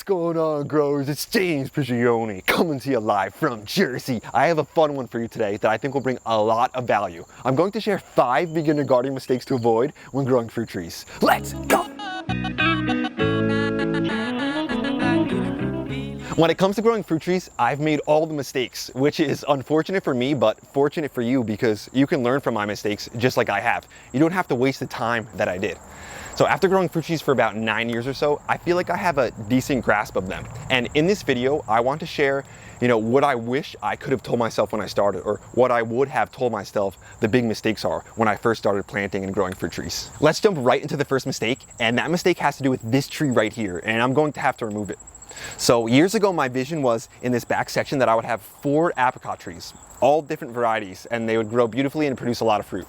going on, growers? It's James Prigioni coming to you live from Jersey. I have a fun one for you today that I think will bring a lot of value. I'm going to share 5 beginner gardening mistakes to avoid when growing fruit trees. Let's go! When it comes to growing fruit trees, I've made all the mistakes, which is unfortunate for me, but fortunate for you because you can learn from my mistakes just like I have. You don't have to waste the time that I did. So after growing fruit trees for about 9 years or so, I feel like I have a decent grasp of them. And in this video, I want to share, what I wish I could have told myself when I started, or what I would have told myself the big mistakes are when I first started planting and growing fruit trees. Let's jump right into the first mistake, and that mistake has to do with this tree right here, and I'm going to have to remove it. So years ago, my vision was in this back section that I would have 4 apricot trees, all different varieties, and they would grow beautifully and produce a lot of fruit.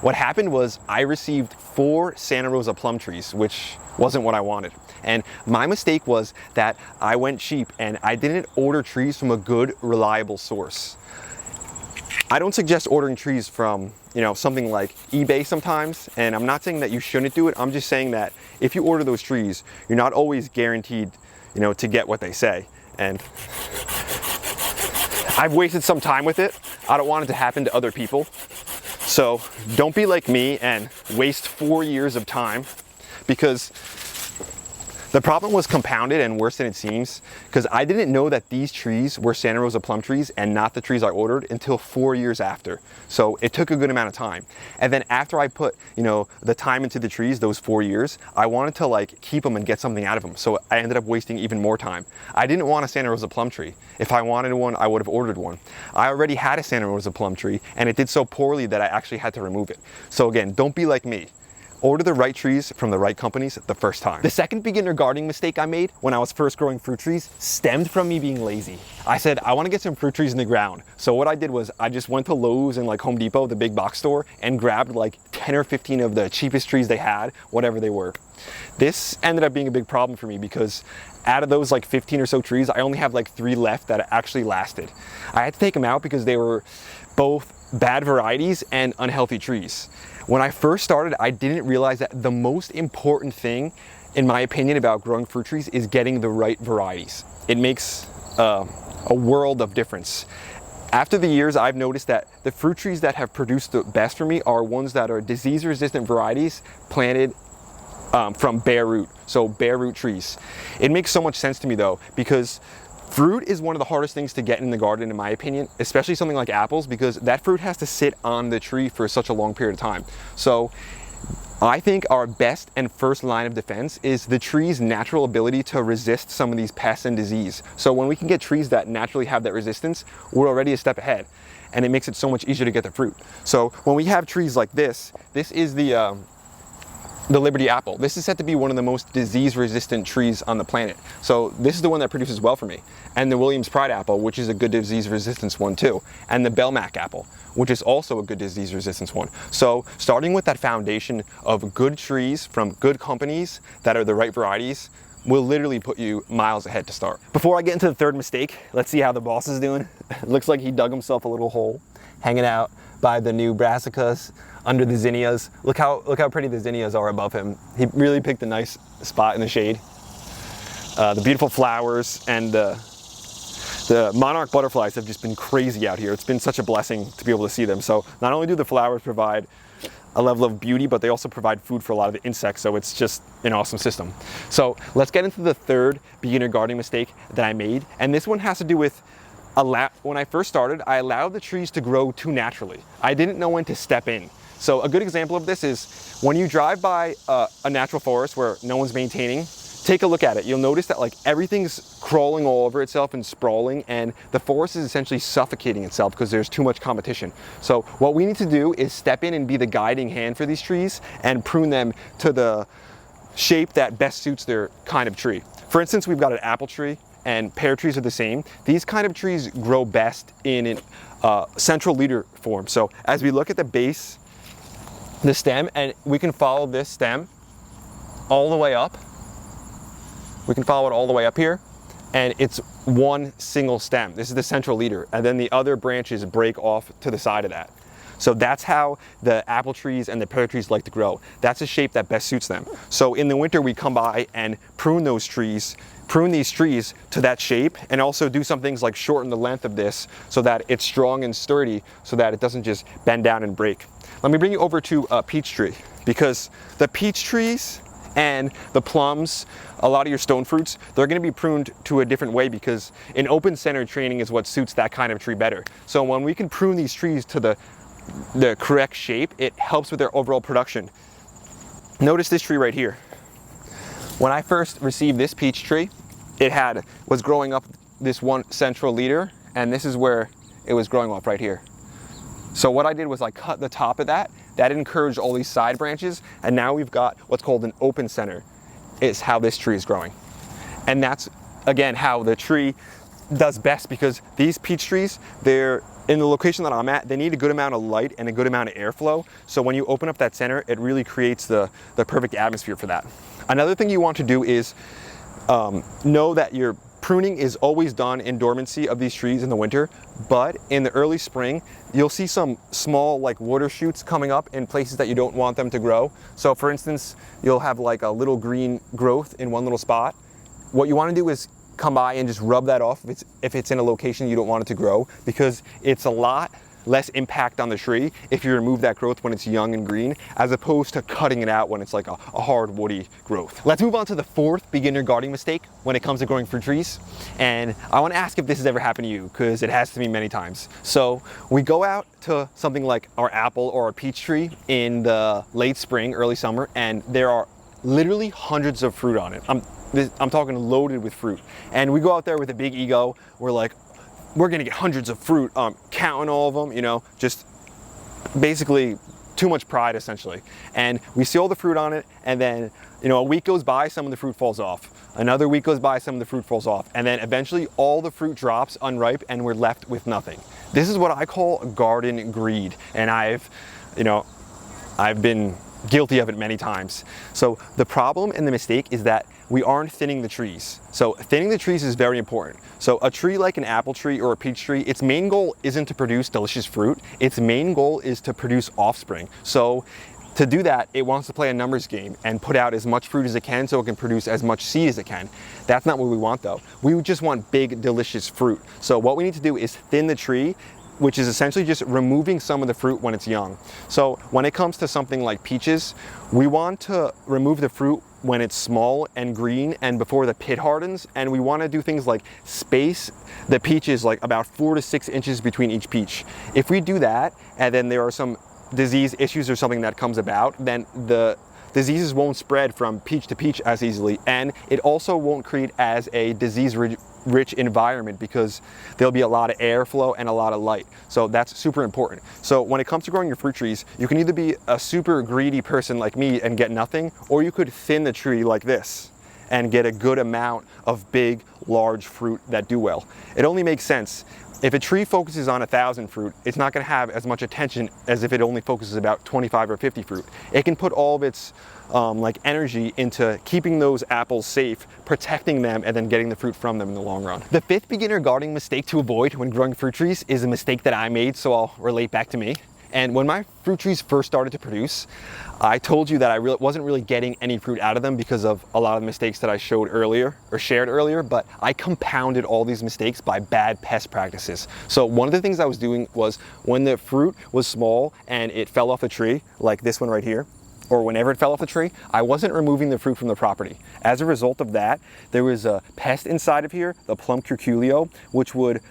What happened was I received 4 Santa Rosa plum trees, which wasn't what I wanted. And my mistake was that I went cheap and I didn't order trees from a good, reliable source. I don't suggest ordering trees from, something like eBay sometimes, and I'm not saying that you shouldn't do it. I'm just saying that if you order those trees, you're not always guaranteed, to get what they say. And I've wasted some time with it. I don't want it to happen to other people. So don't be like me and waste 4 years of time, because the problem was compounded and worse than it seems, because I didn't know that these trees were Santa Rosa plum trees and not the trees I ordered until 4 years after. So it took a good amount of time. And then after I put, the time into the trees, those 4 years, I wanted to keep them and get something out of them. So I ended up wasting even more time. I didn't want a Santa Rosa plum tree. If I wanted one, I would have ordered one. I already had a Santa Rosa plum tree and it did so poorly that I actually had to remove it. So again, don't be like me. Order the right trees from the right companies the first time. The second beginner gardening mistake I made when I was first growing fruit trees stemmed from me being lazy. I said, I want to get some fruit trees in the ground. So what I did was I just went to Lowe's and Home Depot, the big box store, and grabbed 10 or 15 of the cheapest trees they had, whatever they were. This ended up being a big problem for me because out of those 15 or so trees, I only have 3 left that actually lasted. I had to take them out because they were both bad varieties and unhealthy trees. When I first started, I didn't realize that the most important thing, in my opinion, about growing fruit trees is getting the right varieties. It makes a world of difference. After the years, I've noticed that the fruit trees that have produced the best for me are ones that are disease-resistant varieties planted from bare root, so bare root trees. It makes so much sense to me though, because fruit is one of the hardest things to get in the garden, in my opinion, especially something like apples, because that fruit has to sit on the tree for such a long period of time. So I think our best and first line of defense is the tree's natural ability to resist some of these pests and disease. So when we can get trees that naturally have that resistance, we're already a step ahead, and it makes it so much easier to get the fruit. So when we have trees like this is the Liberty apple. This is said to be one of the most disease-resistant trees on the planet. So this is the one that produces well for me. And the Williams Pride apple, which is a good disease resistance one too. And the Belknap apple, which is also a good disease resistance one. So starting with that foundation of good trees from good companies that are the right varieties will literally put you miles ahead to start. Before I get into the third mistake, let's see how the boss is doing. Looks like he dug himself a little hole, hanging out by the new brassicas under the zinnias. Look how pretty the zinnias are above him. He really picked a nice spot in the shade. The beautiful flowers and the monarch butterflies have just been crazy out here. It's been such a blessing to be able to see them. So not only do the flowers provide a level of beauty, but they also provide food for a lot of the insects. So it's just an awesome system. So let's get into the third beginner gardening mistake that I made. And this one has to do with when I first started, I allowed the trees to grow too naturally. I didn't know when to step in. So a good example of this is when you drive by a natural forest where no one's maintaining, take a look at it. You'll notice that everything's crawling all over itself and sprawling, and the forest is essentially suffocating itself because there's too much competition. So what we need to do is step in and be the guiding hand for these trees and prune them to the shape that best suits their kind of tree. For instance, we've got an apple tree, and pear trees are the same. These kind of trees grow best in central leader form. So as we look at the base, the stem, and we can follow this stem all the way up. We can follow it all the way up here, and it's one single stem. This is the central leader, and then the other branches break off to the side of that. So that's how the apple trees and the pear trees like to grow. That's a shape that best suits them. So in the winter, we come by and prune those trees prune these trees to that shape, and also do some things like shorten the length of this so that it's strong and sturdy so that it doesn't just bend down and break. Let me bring you over to a peach tree, because the peach trees and the plums, a lot of your stone fruits, they're going to be pruned to a different way, because an open center training is what suits that kind of tree better. So when we can prune these trees to the correct shape, it helps with their overall production. Notice this tree right here. When I first received this peach tree, it was growing up this one central leader, and this is where it was growing off right here. So what I did was I cut the top of that encouraged all these side branches, and now we've got what's called an open center, is how this tree is growing. And that's, again, how the tree does best, because these peach trees, they're in the location that I'm at, they need a good amount of light and a good amount of airflow. So when you open up that center, it really creates the perfect atmosphere for that. Another thing you want to do is know that your pruning is always done in dormancy of these trees in the winter, but in the early spring, you'll see some small like water shoots coming up in places that you don't want them to grow. So for instance, you'll have like a little green growth in one little spot. What you want to do is come by and just rub that off if it's in a location you don't want it to grow, because it's a lot less impact on the tree if you remove that growth when it's young and green, as opposed to cutting it out when it's like a hard woody growth. Let's move on to the fourth beginner gardening mistake when it comes to growing fruit trees. And I want to ask if this has ever happened to you, because it has to me many times. So we go out to something like our apple or our peach tree in the late spring, early summer, and there are literally hundreds of fruit on it. I'm talking loaded with fruit. And we go out there with a big ego. We're like, we're gonna get hundreds of fruit, counting all of them, you know, just basically too much pride essentially. And we see all the fruit on it, and then, you know, a week goes by, some of the fruit falls off. Another week goes by, some of the fruit falls off. And then eventually all the fruit drops unripe and we're left with nothing. This is what I call garden greed. And I've been guilty of it many times. So the problem and the mistake is that we aren't thinning the trees. So thinning the trees is very important. So a tree like an apple tree or a peach tree, its main goal isn't to produce delicious fruit. Its main goal is to produce offspring. So to do that, it wants to play a numbers game and put out as much fruit as it can so it can produce as much seed as it can. That's not what we want though. We just want big, delicious fruit. So what we need to do is thin the tree, which is essentially just removing some of the fruit when it's young. So when it comes to something like peaches, we want to remove the fruit when it's small and green and before the pit hardens, and we want to do things like space the peaches like about 4 to 6 inches between each peach. If we do that, and then there are some disease issues or something that comes about, then the diseases won't spread from peach to peach as easily, and it also won't create as a disease-rich environment, because there'll be a lot of airflow and a lot of light. So that's super important. So when it comes to growing your fruit trees, you can either be a super greedy person like me and get nothing, or you could thin the tree like this and get a good amount of big, large fruit that do well. It only makes sense. If a tree focuses on 1,000 fruit, it's not going to have as much attention as if it only focuses about 25 or 50 fruit. It can put all of its like energy into keeping those apples safe, protecting them, and then getting the fruit from them in the long run. The fifth beginner gardening mistake to avoid when growing fruit trees is a mistake that I made, so I'll relate back to me. And when my fruit trees first started to produce, I told you that I wasn't really getting any fruit out of them because of a lot of the mistakes that I showed earlier or shared earlier, but I compounded all these mistakes by bad pest practices. So one of the things I was doing was, when the fruit was small and it fell off the tree, like this one right here, or whenever it fell off the tree, I wasn't removing the fruit from the property. As a result of that, there was a pest inside of here, the plum curculio, which would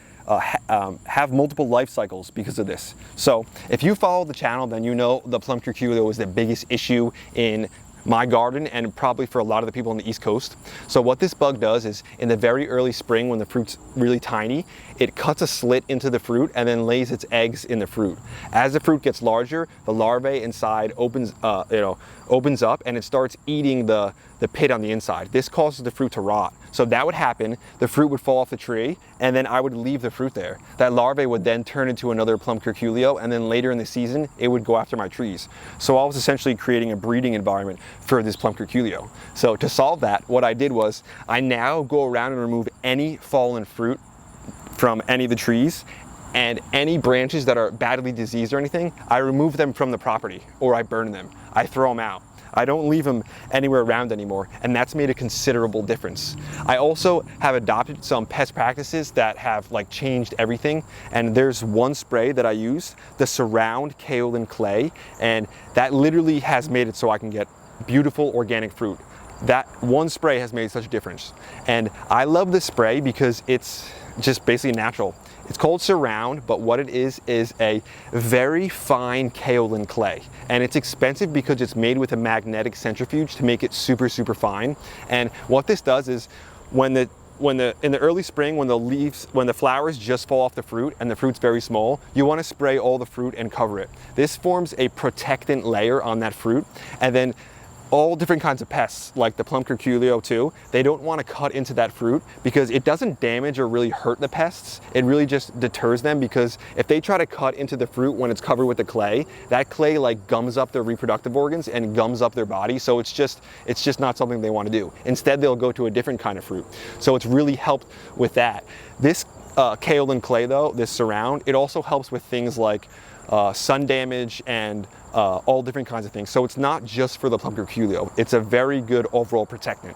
have multiple life cycles because of this. So if you follow the channel, then you know the plum curculio is the biggest issue in my garden and probably for a lot of the people on the East Coast. So what this bug does is, in the very early spring when the fruit's really tiny, it cuts a slit into the fruit and then lays its eggs in the fruit. As the fruit gets larger, the larvae inside opens up and it starts eating the pit on the inside. This causes the fruit to rot. So that would happen, the fruit would fall off the tree, and then I would leave the fruit there. That larvae would then turn into another plum curculio, and then later in the season, it would go after my trees. So I was essentially creating a breeding environment for this plum curculio. So to solve that, what I did was, I now go around and remove any fallen fruit from any of the trees, and any branches that are badly diseased or anything, I remove them from the property, or I burn them. I throw them out. I don't leave them anywhere around anymore, and that's made a considerable difference. I also have adopted some pest practices that have like changed everything, and there's one spray that I use, the Surround Kaolin Clay, and that literally has made it so I can get beautiful organic fruit. That one spray has made such a difference. And I love this spray because it's just basically natural. It's called Surround, but what it is a very fine kaolin clay. And it's expensive because it's made with a magnetic centrifuge to make it super, super fine. And what this does is in the early spring, when the flowers just fall off the fruit and the fruit's very small, you want to spray all the fruit and cover it. This forms a protectant layer on that fruit, and then all different kinds of pests, like the plum curculio too, they don't want to cut into that fruit because it doesn't damage or really hurt the pests. It really just deters them, because if they try to cut into the fruit when it's covered with the clay, that clay like gums up their reproductive organs and gums up their body. So it's just not something they want to do. Instead, they'll go to a different kind of fruit. So it's really helped with that. This kaolin clay though, this Surround, it also helps with things like sun damage and all different kinds of things. So it's not just for the plum curculio. It's a very good overall protectant.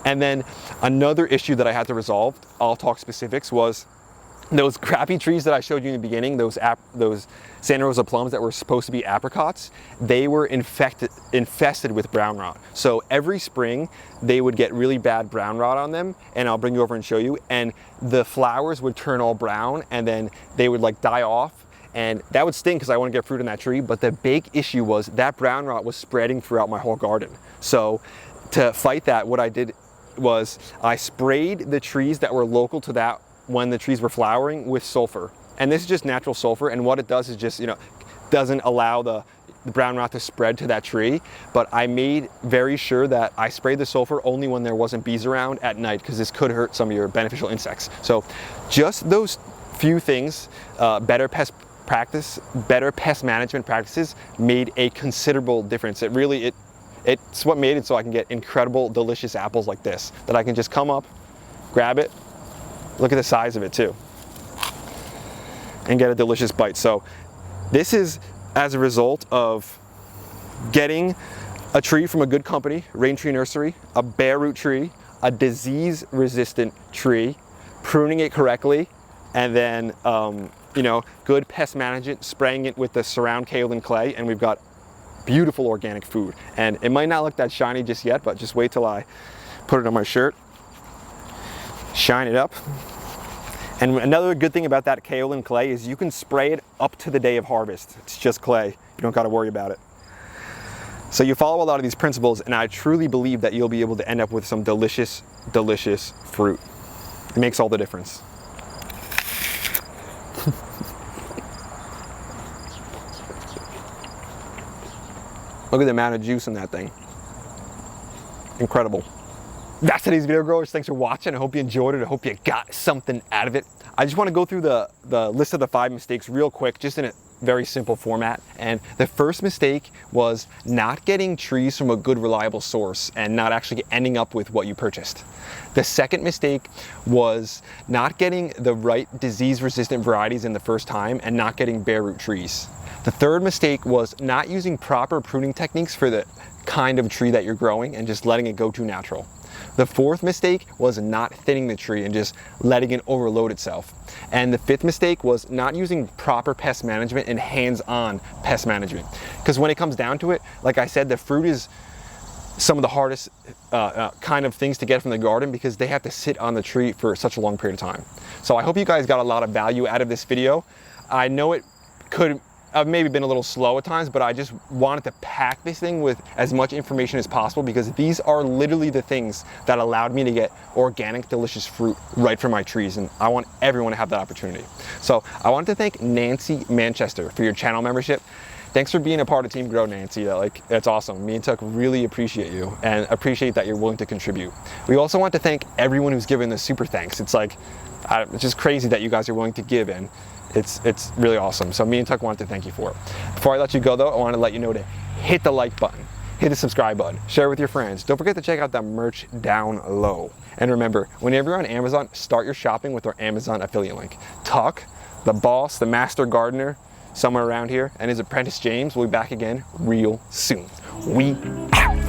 And then another issue that I had to resolve, I'll talk specifics, was those crappy trees that I showed you in the beginning, those Santa Rosa plums that were supposed to be apricots, they were infested with brown rot. So every spring they would get really bad brown rot on them, and I'll bring you over and show you, and the flowers would turn all brown and then they would like die off. And that would sting because I want to get fruit on that tree. But the big issue was that brown rot was spreading throughout my whole garden. So to fight that, what I did was I sprayed the trees that were local to that when the trees were flowering with sulfur. And this is just natural sulfur. And what it does is just, doesn't allow the brown rot to spread to that tree. But I made very sure that I sprayed the sulfur only when there wasn't bees around at night, because this could hurt some of your beneficial insects. So just those few things, better pest management practices made a considerable difference. It's what made it so I can get incredible, delicious apples like this, that I can just come up, grab it, look at the size of it too, and get a delicious bite. So this is as a result of getting a tree from a good company, Rain Tree Nursery, a bare root tree, a disease-resistant tree, pruning it correctly, and then good pest management, spraying it with the Surround Kaolin Clay, and we've got beautiful organic food. And it might not look that shiny just yet, but just wait till I put it on my shirt, shine it up. And another good thing about that Kaolin Clay is you can spray it up to the day of harvest. It's just clay. You don't got to worry about it. So you follow a lot of these principles, and I truly believe that you'll be able to end up with some delicious, delicious fruit. It makes all the difference. Look at the amount of juice in that thing. Incredible. That's today's video, growers. Thanks for watching. I hope you enjoyed it. I hope you got something out of it. I just want to go through the list of the 5 mistakes real quick, just in a very simple format. And the first mistake was not getting trees from a good, reliable source and not actually ending up with what you purchased. The second mistake was not getting the right disease-resistant varieties in the first time and not getting bare root trees. The third mistake was not using proper pruning techniques for the kind of tree that you're growing and just letting it go too natural. The fourth mistake was not thinning the tree and just letting it overload itself. And the fifth mistake was not using proper pest management and hands-on pest management. Because when it comes down to it, like I said, the fruit is some of the hardest kind of things to get from the garden, because they have to sit on the tree for such a long period of time. So I hope you guys got a lot of value out of this video. I know it could I've maybe been a little slow at times, but I just wanted to pack this thing with as much information as possible, because these are literally the things that allowed me to get organic, delicious fruit right from my trees, and I want everyone to have that opportunity. So I wanted to thank Nancy Manchester for your channel membership. Thanks for being a part of Team Grow, Nancy. That's awesome. Me and Tuck really appreciate you and appreciate that you're willing to contribute. We also want to thank everyone who's given the super thanks. It's just crazy that you guys are willing to give in. It's really awesome. So me and Tuck wanted to thank you for it. Before I let you go though, I want to let you know to hit the like button, hit the subscribe button, share with your friends. Don't forget to check out the merch down low. And remember, whenever you're on Amazon, start your shopping with our Amazon affiliate link. Tuck, the boss, the master gardener, somewhere around here, and his apprentice James will be back again real soon. We out.